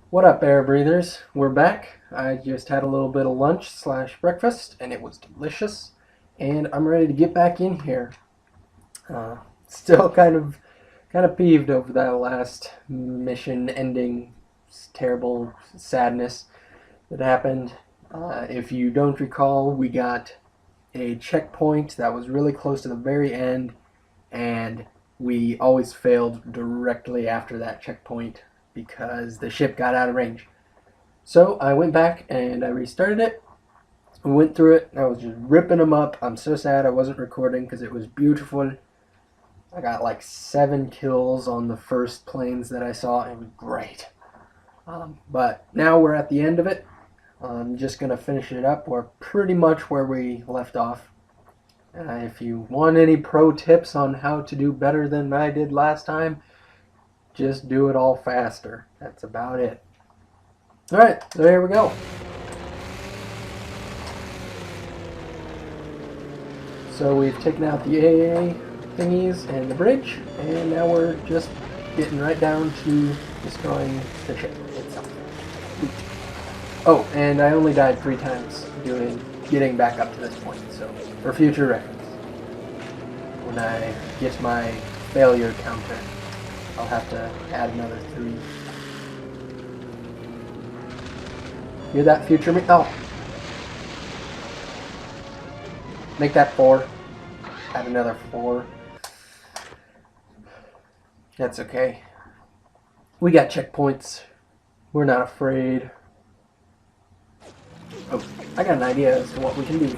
What up, air breathers? We're back. I just had a little bit of lunch slash breakfast, and it was delicious. And I'm ready to get back in here. Still kind of peeved over that last mission ending terrible sadness that happened. If you don't recall, we got a checkpoint that was really close to the very end, and we always failed directly after that checkpoint because the ship got out of range. So I went back and I restarted it. We went through it. I was just ripping them up. I'm so sad I wasn't recording because it was beautiful. I got like 7 kills on the first planes that I saw. It was great. But now we're at the end of it. I'm just going to finish it up. We're pretty much where we left off. If you want any pro tips on how to do better than I did last time, just do it all faster. That's about it. Alright, so here we go. So we've taken out the AA thingies and the bridge, and now we're just getting right down to destroying the ship itself. Oh, and I only died 3 times getting back up to this point, so for future reference, when I get my failure counter, I'll have to add another 3. Hear that, future me? Oh. Make that 4. Add another 4. That's okay. We got checkpoints. We're not afraid. Oh, I got an idea as to what we can do.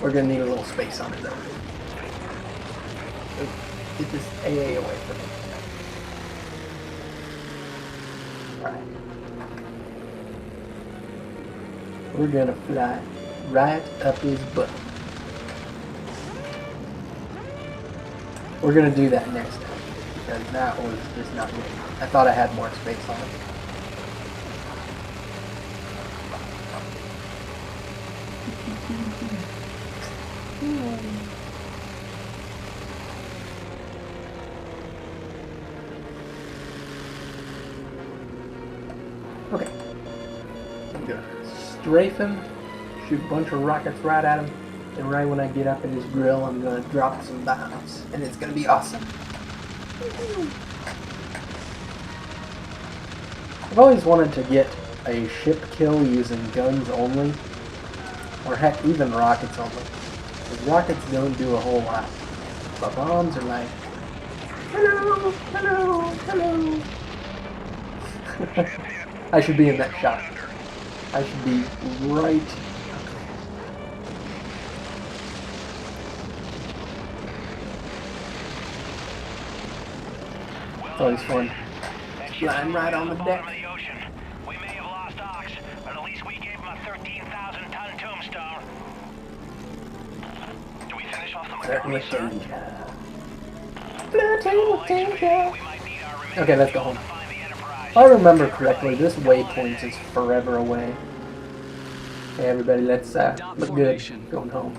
We're gonna need a little space on it though. Get this AA away from me. Alright. We're gonna fly right up his butt. We're gonna do that next time, because that was just not good. I thought I had more space on it. Okay. I'm gonna strafe him, shoot a bunch of rockets right at him, and right when I get up in his grill, I'm gonna drop some bombs, and it's gonna be awesome. I've always wanted to get a ship kill using guns only, or heck, even rockets only. Because rockets don't do a whole lot, but bombs are like, hello, hello, hello. I should be in that shot. I should be right. It's always fun. Flying right on the deck. We may have lost Ox, but at least we gave him a 13,000-ton tombstone. Do we finish off the Certainly danger. Okay, let's go home. If I remember correctly, this waypoint is forever away. Hey everybody, let's look good going home.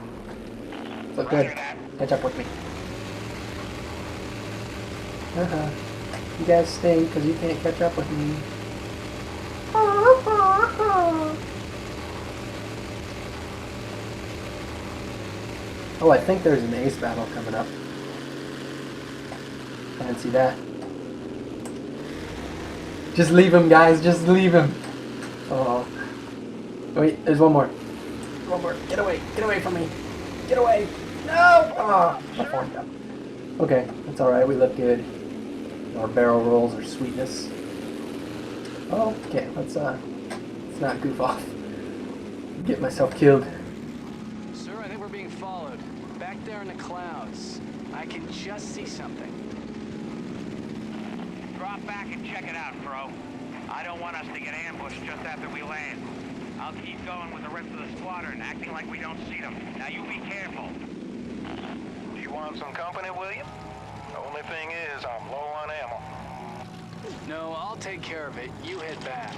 Look good. Catch up with me. You guys stink because you can't catch up with me. Oh, I think there's an ace battle coming up. Fancy that. Just leave him, guys. Just leave him. Oh. Wait, there's one more. One more. Get away. Get away from me. Get away. No! Oh, my phone got. Okay, that's alright. We look good. Our barrel rolls are sweetest. Oh, okay. Let's not goof off. Get myself killed. Sir, I think we're being followed. Back there in the clouds. I can just see something. Drop back and check it out, bro. I don't want us to get ambushed just after we land. I'll keep going with the rest of the squadron, acting like we don't see them. Now you be careful. Do you want some company, William? The only thing is, I'm low on ammo. No, I'll take care of it. You head back.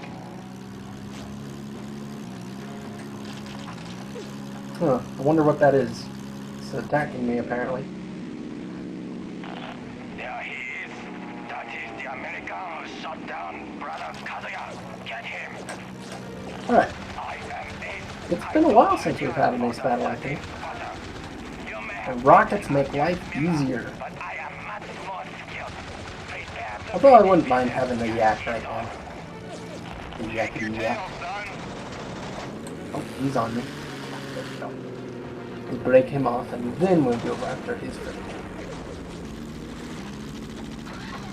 Huh, I wonder what that is. It's attacking me, apparently. There he is. That is the American who shot down Brother Kazuya. Get him. Alright, I am Ace. it's been a while since we've had an ace battle, I think. And rockets make life easier. But I am much more skilled. Prepare to Although I wouldn't mind having the yak right now. The yakety yak. Oh, he's on me. There we go. We'll break him off and then we'll go after his friend.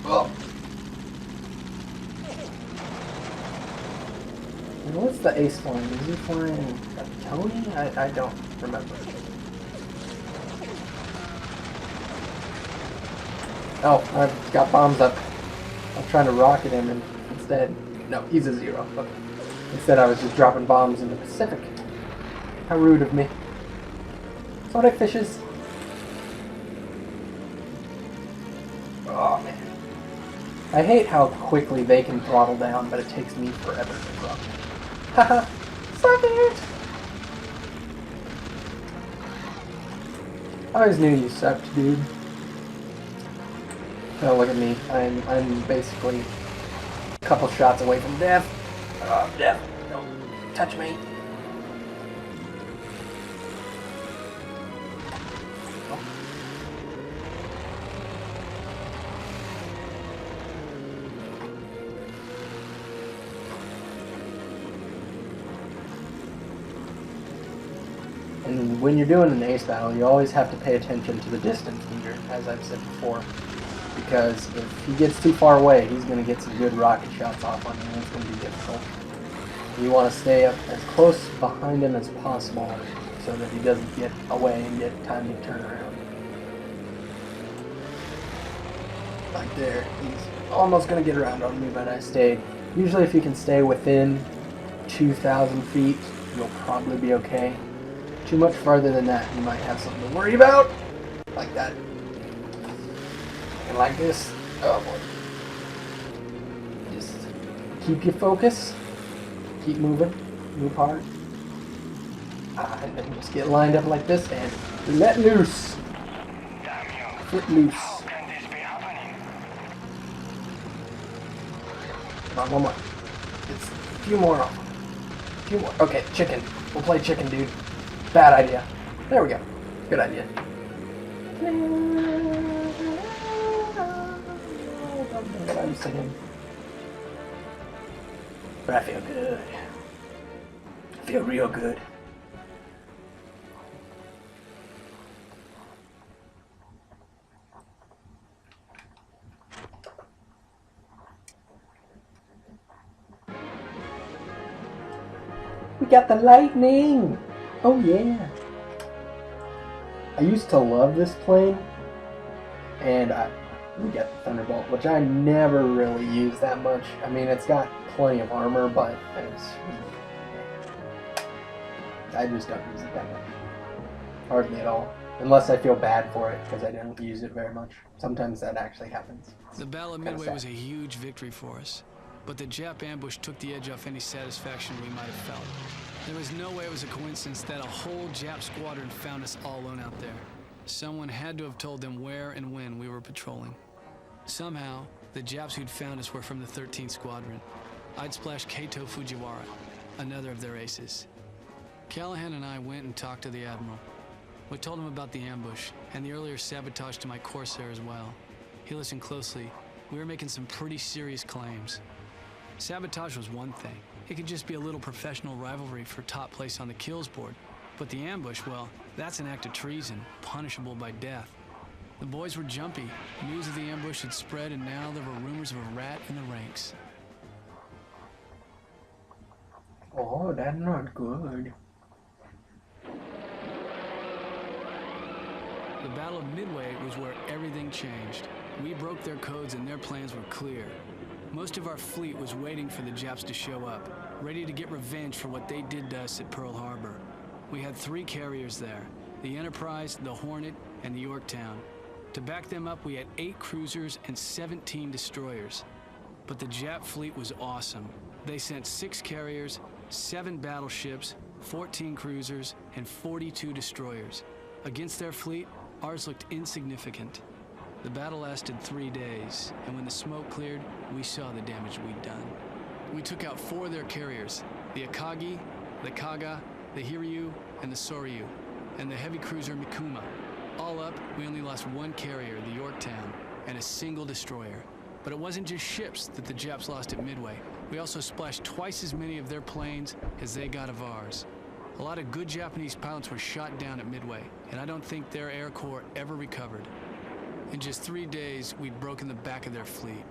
Oh! And what's the ace flying? Is he flying a Tony? I don't remember. Oh, I've got bombs up. I was trying to rocket him and instead... No, he's a zero. Okay. Instead I was just dropping bombs in the Pacific. How rude of me. Sonic fishes. Oh man. I hate how quickly they can throttle down, but it takes me forever to throttle. Haha! Suck it! I always knew you sucked, dude. Oh, look at me. I'm basically a couple shots away from death. Death. Don't touch me. And when you're doing an ace battle, you always have to pay attention to the distance meter, as I've said before. Because if he gets too far away, he's going to get some good rocket shots off on you, and it's going to be difficult. You want to stay up as close behind him as possible, so that he doesn't get away and get time to turn around. Like there, he's almost going to get around on me, but I stayed. Usually if you can stay within 2,000 feet, you'll probably be okay. Too much farther than that, you might have something to worry about. Like that. And like this. Oh boy. Just keep your focus. Keep moving. Move hard. And then just get lined up like this and let loose. Damn you. Foot loose. How can this be happening? Come on, one more. It's a few more off. A few more. Okay, chicken. We'll play chicken, dude. Bad idea. There we go. Good idea. I'm singing. But I feel good. I feel real good. We got the lightning! Oh yeah! I used to love this plane, and we got the Thunderbolt, which I never really use that much. I mean, it's got plenty of armor, but I just don't use it that much. Hardly at all. Unless I feel bad for it, because I don't use it very much. Sometimes that actually happens. The Battle of Midway was a huge victory for us, but the Jap ambush took the edge off any satisfaction we might have felt. There was no way it was a coincidence that a whole Jap squadron found us all alone out there. Someone had to have told them where and when we were patrolling. Somehow, the Japs who'd found us were from the 13th Squadron. I'd splashed Kato Fujiwara, another of their aces. Callahan and I went and talked to the Admiral. We told him about the ambush and the earlier sabotage to my Corsair as well. He listened closely. We were making some pretty serious claims. Sabotage was one thing. It could just be a little professional rivalry for top place on the kills board. But the ambush, well, that's an act of treason, punishable by death. The boys were jumpy. News of the ambush had spread, and now there were rumors of a rat in the ranks. Oh, that's not good. The Battle of Midway was where everything changed. We broke their codes and their plans were clear. Most of our fleet was waiting for the Japs to show up, ready to get revenge for what they did to us at Pearl Harbor. We had 3 carriers there, the Enterprise, the Hornet, and the Yorktown. To back them up, we had 8 cruisers and 17 destroyers. But the Jap fleet was awesome. They sent 6 carriers, 7 battleships, 14 cruisers, and 42 destroyers. Against their fleet, ours looked insignificant. The battle lasted 3 days, and when the smoke cleared, we saw the damage we'd done. We took out 4 of their carriers, the Akagi, the Kaga, the Hiryu, and the Soryu, and the heavy cruiser Mikuma. All up, we only lost 1 carrier, the Yorktown, and a single destroyer. But it wasn't just ships that the Japs lost at Midway. We also splashed twice as many of their planes as they got of ours. A lot of good Japanese pilots were shot down at Midway, and I don't think their Air Corps ever recovered. In just 3 days, we'd broken the back of their fleet.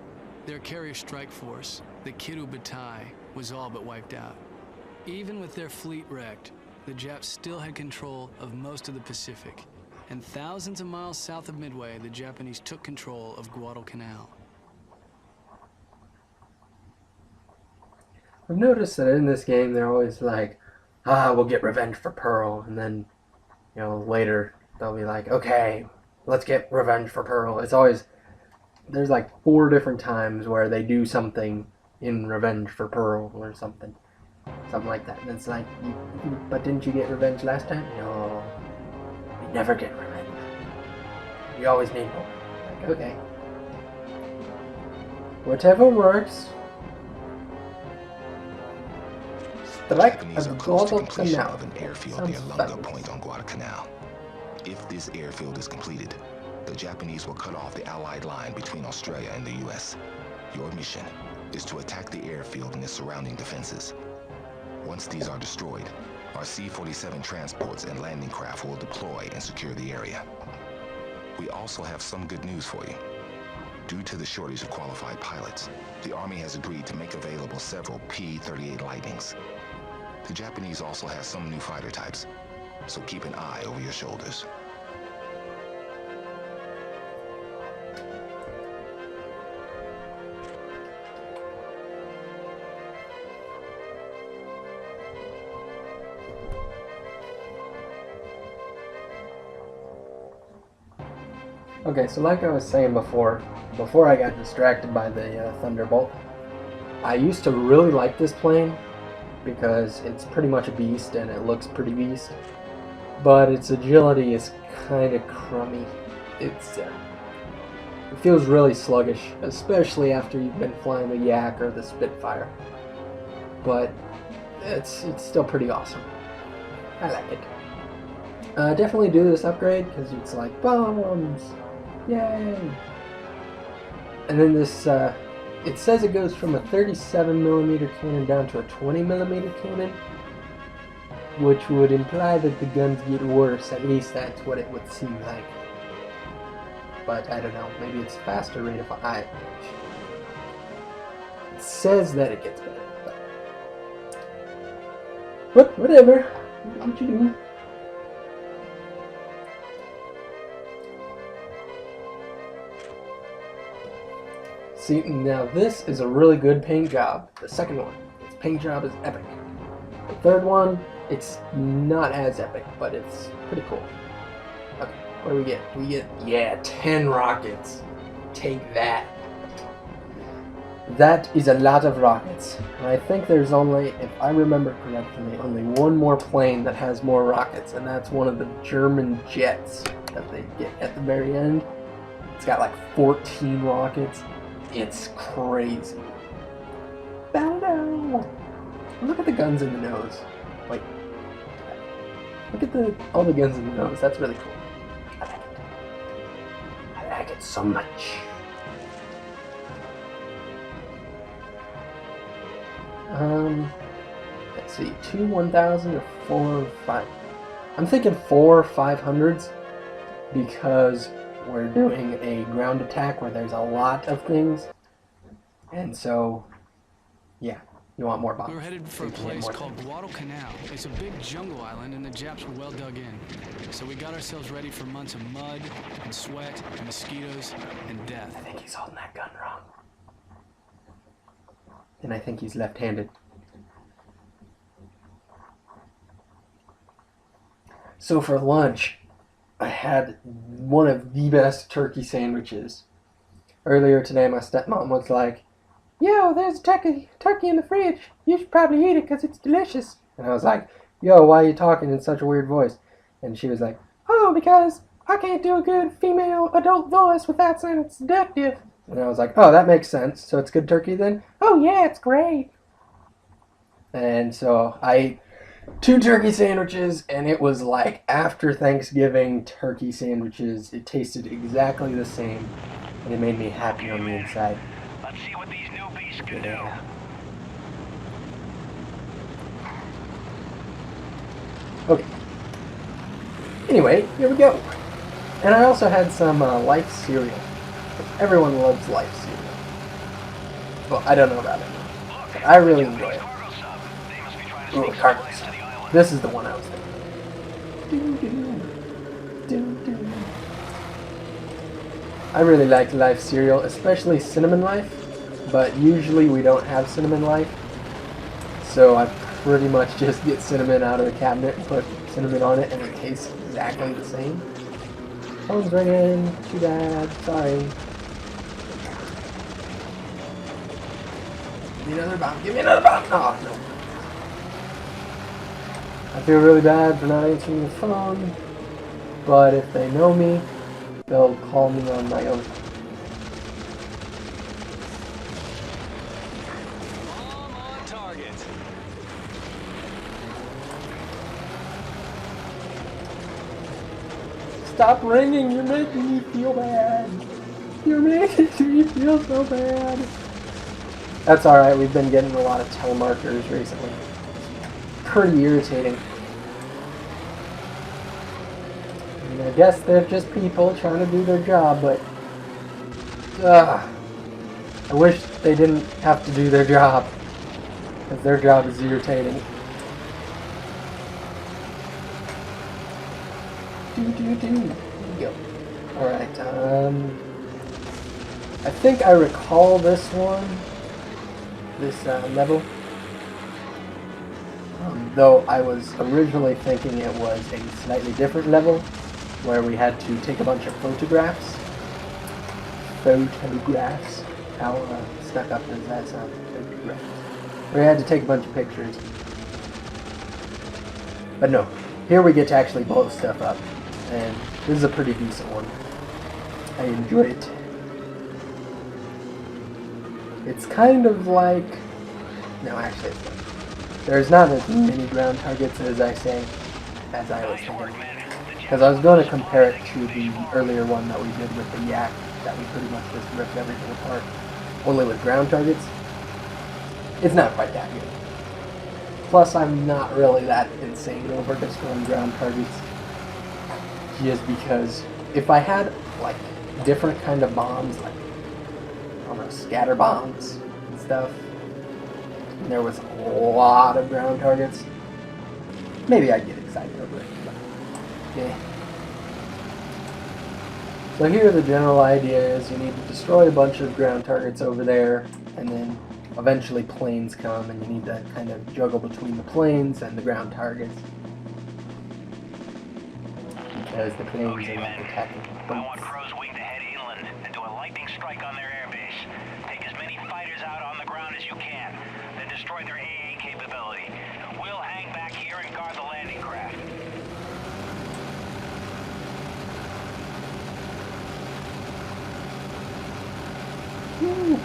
Their carrier strike force, the Kiru Batai, was all but wiped out. Even with their fleet wrecked, the Japs still had control of most of the Pacific. And thousands of miles south of Midway, the Japanese took control of Guadalcanal. I've noticed that in this game they're always like, we'll get revenge for Pearl, and then, later they'll be like, okay, let's get revenge for Pearl. It's always, there's like 4 different times where they do something in revenge for Pearl or something like that. And it's like, but didn't you get revenge last time? No, you never get revenge. You always need more. Like, okay, whatever works. Strike Japanese are at close to completion Guadalcanal. of an airfield Sounds near Lunga fabulous. Point on Guadalcanal. If this airfield is completed, the Japanese will cut off the Allied line between Australia and the US. Your mission is to attack the airfield and its surrounding defenses. Once these are destroyed, our C-47 transports and landing craft will deploy and secure the area. We also have some good news for you. Due to the shortage of qualified pilots, the Army has agreed to make available several P-38 Lightnings. The Japanese also have some new fighter types, so keep an eye over your shoulders. Okay, so like I was saying before I got distracted by the Thunderbolt, I used to really like this plane because it's pretty much a beast and it looks pretty beast, but its agility is kind of crummy. It feels really sluggish, especially after you've been flying the Yak or the Spitfire. But it's still pretty awesome. I like it. Definitely do this upgrade because it's like bombs. Yay! And then this, it says it goes from a 37mm cannon down to a 20mm cannon, which would imply that the guns get worse. At least that's what it would seem like. But I don't know, maybe it's faster rate of fire. It says that it gets better. But whatever. What you do? See, now this is a really good paint job. The second one, its paint job is epic. The third one, it's not as epic, but it's pretty cool. Okay, what do we get? We get, 10 rockets. Take that. That is a lot of rockets. And I think there's only, if I remember correctly, only one more plane that has more rockets, and that's one of the German jets that they get at the very end. It's got like 14 rockets. It's crazy. Bow. Look at the guns in the nose. Wait. Look at all the guns in the nose. That's really cool. I like it. I like it so much. Let's see. 2 1000 or 4 5. I'm thinking 4 500s because we're doing a ground attack where there's a lot of things, and so yeah, you want more bombs. We were headed for a place called Guadalcanal. It's a big jungle island and the Japs were well dug in. So we got ourselves ready for months of mud and sweat and mosquitoes and death. I think he's holding that gun wrong. And I think he's left-handed. So for lunch, I had one of the best turkey sandwiches. Earlier today, my stepmom was like, "Yo, there's a turkey in the fridge. You should probably eat it because it's delicious." And I was like, yo, why are you talking in such a weird voice? And she was like, oh, because I can't do a good female adult voice without sounding seductive. And I was like, oh, that makes sense. So it's good turkey then? Oh, yeah, it's great. And so I ate 2 turkey sandwiches, and it was like after Thanksgiving turkey sandwiches. It tasted exactly the same, and it made me happy on the inside. Let's see what these newbies can Yeah. Okay. Anyway, here we go. And I also had some Life cereal. Everyone loves Life cereal. Well, I don't know about it, but I really enjoy it. Cargo sub. They must be trying to Ooh, sneak cargo supplies sub. to the island. This is the one I was thinking. Doo-doo. I really like Life cereal, especially Cinnamon Life, but usually we don't have Cinnamon Life, so I pretty much just get cinnamon out of the cabinet and put cinnamon on it, and it tastes exactly the same. Phone's ringing. Too bad. Sorry. Give me another bomb. Give me another bomb. Oh, no. I feel really bad for not answering the phone, but if they know me, they'll call me on my own. Bomb on target. Stop ringing. You're making me feel bad. You're making me feel so bad. That's alright. We've been getting a lot of telemarketers recently. Pretty irritating. And I guess they're just people trying to do their job, but I wish they didn't have to do their job, because their job is irritating. Here we go. Alright, I think I recall this one, this level. Though I was originally thinking it was a slightly different level, where we had to take a bunch of photographs. How stuck up does that sound? Photographs. We had to take a bunch of pictures. But no, here we get to actually blow stuff up. And this is a pretty decent one. I enjoy it. It's kind of like... No, actually it's not. There's not as many ground targets as I was thinking. Because I was going to compare it to the earlier one that we did with the yak, that we pretty much just ripped everything apart. Only with ground targets. It's not quite that good. Plus, I'm not really that insane over destroying ground targets. Just because if I had, like, different kind of bombs, like, I don't know, scatter bombs and stuff, and there was a lot of ground targets, maybe I'd get excited over it. But, yeah. So here the general idea is you need to destroy a bunch of ground targets over there, and then eventually planes come, and you need to kind of juggle between the planes and the ground targets. Because the planes are not attacking I want boats. Crow's Wing to head inland and do a lightning strike on their airbase. Take as many fighters out on the ground as you can, then destroy their AA capability. We'll hang back here and guard the landing craft. Woo.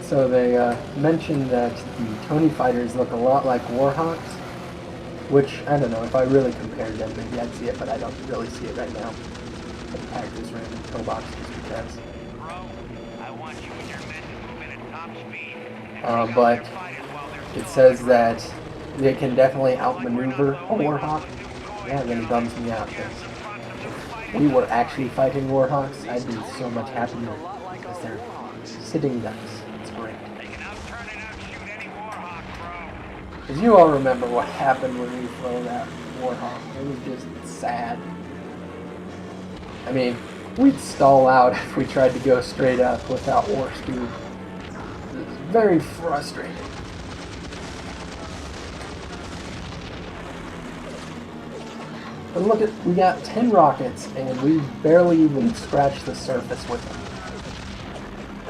So they mentioned that the Tony fighters look a lot like Warhawks, which, I don't know, if I really compared them, maybe I'd see it, but I don't really see it right now. I packed this random pill box just because. Bro, I want you and your men to move in at top speed. But it says that they can definitely outmaneuver a Warhawk. Yeah, it really bums me out, because if we were actually fighting Warhawks, I'd be so much happier, because they're sitting ducks. It's great. They can outturn and outshoot any Warhawk, bro. Because you all remember what happened when we flew that Warhawk. It was just sad. I mean, we'd stall out if we tried to go straight up without warp speed. It was very frustrating. But look at, we got 10 rockets, and we barely even scratched the surface with them.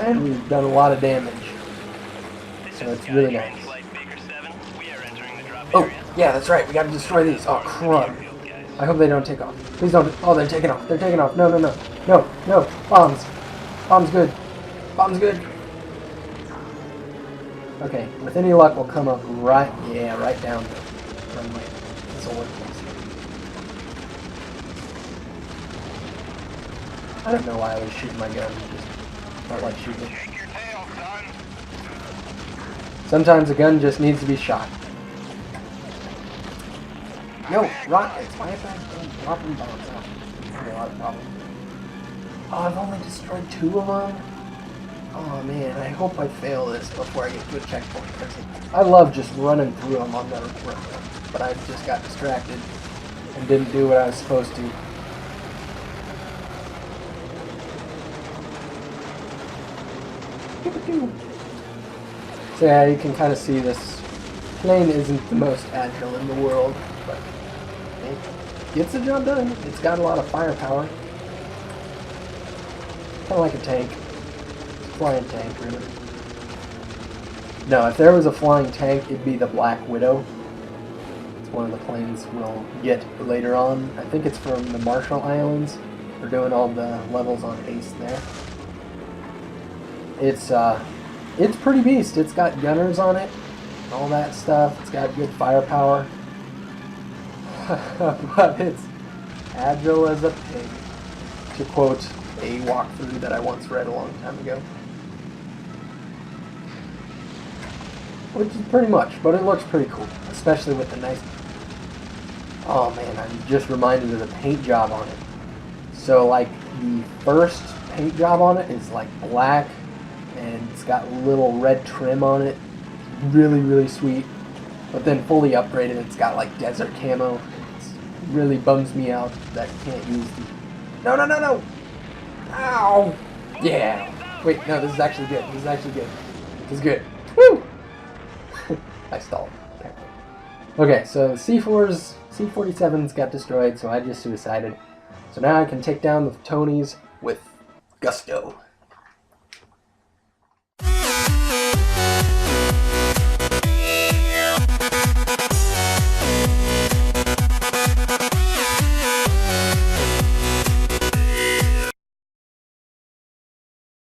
And we've done a lot of damage. so it's really nice. Oh, yeah, that's right. We gotta destroy these. Oh, crud. I hope they don't take off. Please don't. Oh, they're taking off. They're taking off. No, no, no. No, no. Bombs. Bombs good. Bombs good. Okay, with any luck, we'll come up right, yeah, right down the runway. This'll work. I don't know why I was shooting my gun. Just felt like shooting it. Take your tail, son. Sometimes a gun just needs to be shot. Yo, rockets! Why have I been dropping bombs out? That's a lot of problems. Oh, I've only destroyed 2 of them? Oh man, I hope I fail this before I get to a checkpoint. I love just running through them on the runway, but I just got distracted and didn't do what I was supposed to. So yeah, you can kind of see this plane isn't the most agile in the world, but it gets the job done. It's got a lot of firepower. Kind of like a tank. Flying tank, really. No, if there was a flying tank, it'd be the Black Widow. It's one of the planes we'll get later on. I think it's from the Marshall Islands. We're doing all the levels on Ace there. It's pretty beast. It's got gunners on it, all that stuff. It's got good firepower, but it's agile as a pig, to quote a walkthrough that I once read a long time ago. Which is pretty much, but it looks pretty cool, especially with the nice... Oh man, I'm just reminded of the paint job on it. So like the first paint job on it is like black, and it's got little red trim on it. Really, really sweet. But then fully upgraded, it's got like desert camo. It really bums me out that you can't use the... No, no, no, no! Ow! Yeah! Wait, no, this is actually good. This is actually good. This is good. Woo! I stalled. Okay, so C4's C-47s got destroyed, so I just suicided. So now I can take down the Tonys with gusto.